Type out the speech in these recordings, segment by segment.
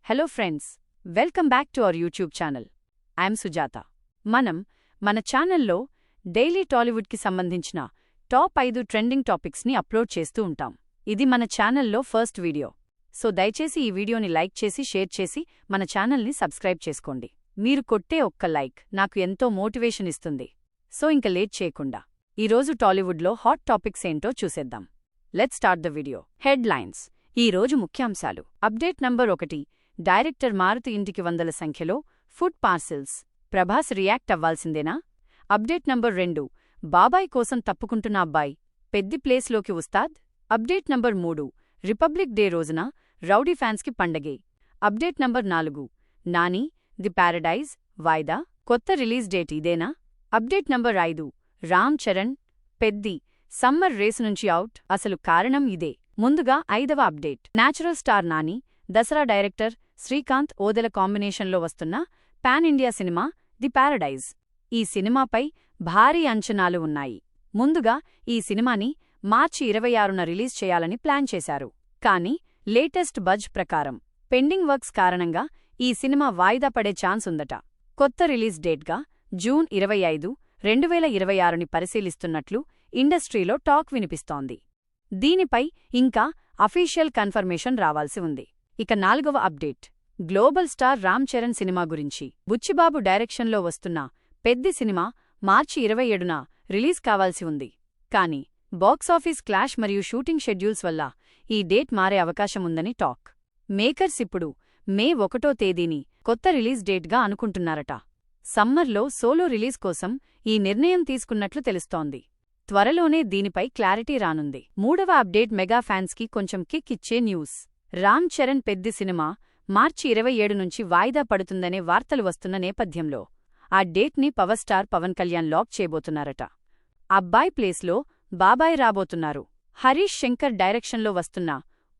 Hello friends, welcome back to our YouTube channel. I'm Sujatha. మన ఛానల్లో daily టాలీవుడ్కి సంబంధించిన top 5 trending టాపిక్స్ని upload చేస్తూ ఉంటాం. ఇది మన ఛానల్లో ఫస్ట్ వీడియో. సో దయచేసి ఈ వీడియోని లైక్ చేసి షేర్ చేసి మన ఛానల్ని సబ్స్క్రైబ్ చేసుకోండి. మీరు కొట్టే ఒక్క లైక్ నాకు ఎంతో మోటివేషన్ ఇస్తుంది. సో ఇంక లేట్ చేయకుండా ఈరోజు టాలీవుడ్లో హాట్ టాపిక్స్ ఏంటో చూసేద్దాం. Let's start the video. Headlines. ఈరోజు ముఖ్యాంశాలు. Update number 1. డైరెక్టర్ మారుతి ఇంటికి వందల సంఖ్యలో ఫుడ్ పార్సిల్స్. ప్రభాస్ రియాక్ట్ అవ్వాల్సిందేనా? Update number 2. బాబాయ్ కోసం తప్పుకుంటున్న అబ్బాయి, పెద్ది ప్లేస్లోకి Ustaad. Update number 3. Republic day రోజున రౌడీ ఫ్యాన్స్కి పండగే. Update number 4. Nani The Paradise వాయిదా, కొత్త రిలీజ్ డేట్ ఇదేనా? Update number 5. Ram Charan Peddi summer race నుంచి అవుట్, అసలు కారణం ఇదే. ముందుగా 5వ update. Natural star Nani, Dasara director Srikanth Odela కాంబినేషన్లో వస్తున్న పాన్ ఇండియా సినిమా ది ప్యారడైజ్. ఈ సినిమాపై భారీ అంచనాలు ఉన్నాయి. ముందుగా ఈ సినిమాని మార్చి 26న రిలీజ్ చేయాలని ప్లాన్ చేశారు. కానీ లేటెస్ట్ బజ్ ప్రకారం పెండింగ్ వర్క్స్ కారణంగా ఈ సినిమా వాయిదా పడే ఛాన్స్ ఉందట. కొత్త రిలీజ్ డేట్గా జూన్ 25, 2026ని పరిశీలిస్తున్నట్లు ఇండస్ట్రీలో టాక్ వినిపిస్తోంది. దీనిపై ఇంకా అఫీషియల్ కన్ఫర్మేషన్ రావాల్సి ఉంది. ఇక 4వ update. Global star Ram Charan cinema గురించి. బుచ్చిబాబు డైరెక్షన్లో వస్తున్న పెద్ది సినిమా మార్చి 27న రిలీజ్ కావాల్సి ఉంది. కానీ బాక్సాఫీస్ క్లాష్ మరియు షూటింగ్ షెడ్యూల్స్ వల్ల ఈ డేట్ మారే అవకాశముందని టాక్. మేకర్స్ ఇప్పుడు మే 1వ తేదీని కొత్త రిలీజ్ డేట్గా అనుకుంటున్నారట. సమ్మర్లో సోలో రిలీజ్ కోసం ఈ నిర్ణయం తీసుకున్నట్లు తెలుస్తోంది. త్వరలోనే దీనిపై క్లారిటీ రానుంది. 3వ అప్డేట్. మెగా ఫ్యాన్స్కి కొంచెం కిక్ ఇచ్చే న్యూస్. రామ్ చరణ్ పెద్ది సినిమా మార్చి 27 నుంచి వాయిదా పడుతుందనే వార్తలు వస్తున్న నేపథ్యంలో ఆ డేట్ని power star Pawan Kalyan lock చేయబోతున్నారట. అబ్బాయ్ ప్లేస్లో బాబాయ్ రాబోతున్నారు. హరీష్ శంకర్ డైరెక్షన్లో వస్తున్న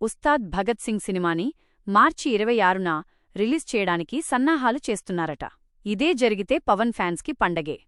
ఉస్తాద్ భగత్ సింగ్ సినిమాని మార్చి 26న రిలీజ్ చేయడానికి సన్నాహాలు చేస్తున్నారట. ఇదే జరిగితే పవన్ ఫ్యాన్స్కి పండగే.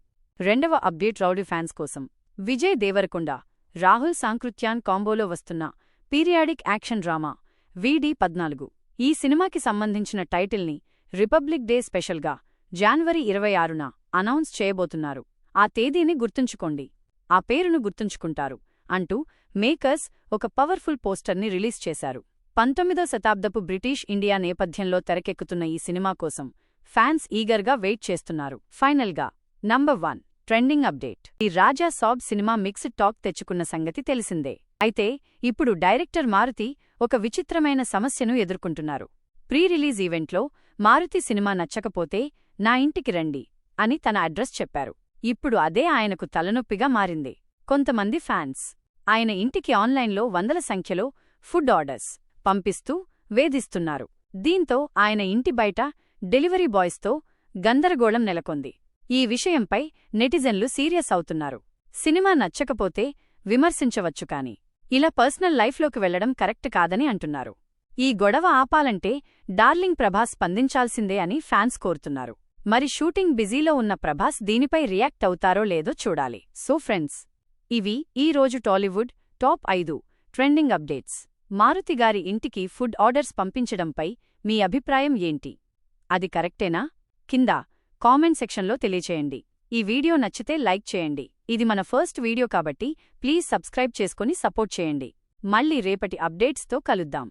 2వ అప్డేట్. రౌడీ ఫ్యాన్స్ కోసం విజయ్ దేవరకొండ, రాహుల్ సాంకృత్యాన్ కాంబోలో వస్తున్న పీరియాడిక్ యాక్షన్ డ్రామా వీడి 14. ఈ సినిమాకి సంబంధించిన టైటిల్ని రిపబ్లిక్ డే స్పెషల్గా జనవరి 26న అనౌన్స్ చేయబోతున్నారు. ఆ తేదీని గుర్తుంచుకోండి, ఆ పేరును గుర్తుంచుకుంటారు అంటూ మేకర్స్ ఒక పవర్ఫుల్ పోస్టర్ని రిలీజ్ చేశారు. 19వ శతాబ్దపు బ్రిటిష్ ఇండియా నేపథ్యంలో తెరకెక్కుతున్న ఈ సినిమా కోసం ఫ్యాన్స్ ఈగర్గా వెయిట్ చేస్తున్నారు. ఫైనల్గా నంబర్ 1 ట్రెండింగ్ అప్డేట్. ఈ రాజా సాబ్ సినిమా మిక్స్డ్ టాక్ తెచ్చుకున్న సంగతి తెలిసిందే. అయితే ఇప్పుడు డైరెక్టర్ మారుతి ఒక విచిత్రమైన సమస్యను ఎదుర్కొంటున్నారు. ప్రీ రిలీజ్ ఈవెంట్లో మారుతి సినిమా నచ్చకపోతే నా ఇంటికి రండి అని తన అడ్రస్ చెప్పారు. ఇప్పుడు అదే ఆయనకు తలనొప్పిగా మారింది. కొంతమంది ఫ్యాన్స్ ఆయన ఇంటికి ఆన్లైన్లో వందల సంఖ్యలో ఫుడ్ ఆర్డర్స్ పంపిస్తూ వేధిస్తున్నారు. దీంతో ఆయన ఇంటి బయట డెలివరీ బాయ్స్తో గందరగోళం నెలకొంది. ఈ విషయంపై నెటిజన్లు సీరియస్ అవుతున్నారు. సినిమా నచ్చకపోతే విమర్శించవచ్చు కానీ ఇలా పర్సనల్ లైఫ్లోకి వెళ్లడం కరెక్ట్ కాదని అంటున్నారు. ఈ గొడవ ఆపాలంటే డార్లింగ్ ప్రభాస్ స్పందించాల్సిందే అని ఫ్యాన్స్ కోరుతున్నారు. మరి షూటింగ్ బిజీలో ఉన్న ప్రభాస్ దీనిపై రియాక్ట్ అవుతారో లేదో చూడాలి. సో ఫ్రెండ్స్, ఇవి ఈ రోజు టాలీవుడ్ టాప్ 5 ట్రెండింగ్ అప్డేట్స్. మారుతిగారి ఇంటికి ఫుడ్ ఆర్డర్స్ పంపించడంపై మీ అభిప్రాయం ఏంటి? అది కరెక్టేనా? కింద కామెంట్ సెక్షన్లో తెలియచేయండి. ఈ వీడియో నచ్చితే లైక్ చేయండి. ఇది మన ఫస్ట్ వీడియో కాబట్టి ప్లీజ్ సబ్స్క్రైబ్ చేసుకుని సపోర్ట్ చేయండి. మళ్ళీ రేపటి అప్డేట్స్తో కలుద్దాం.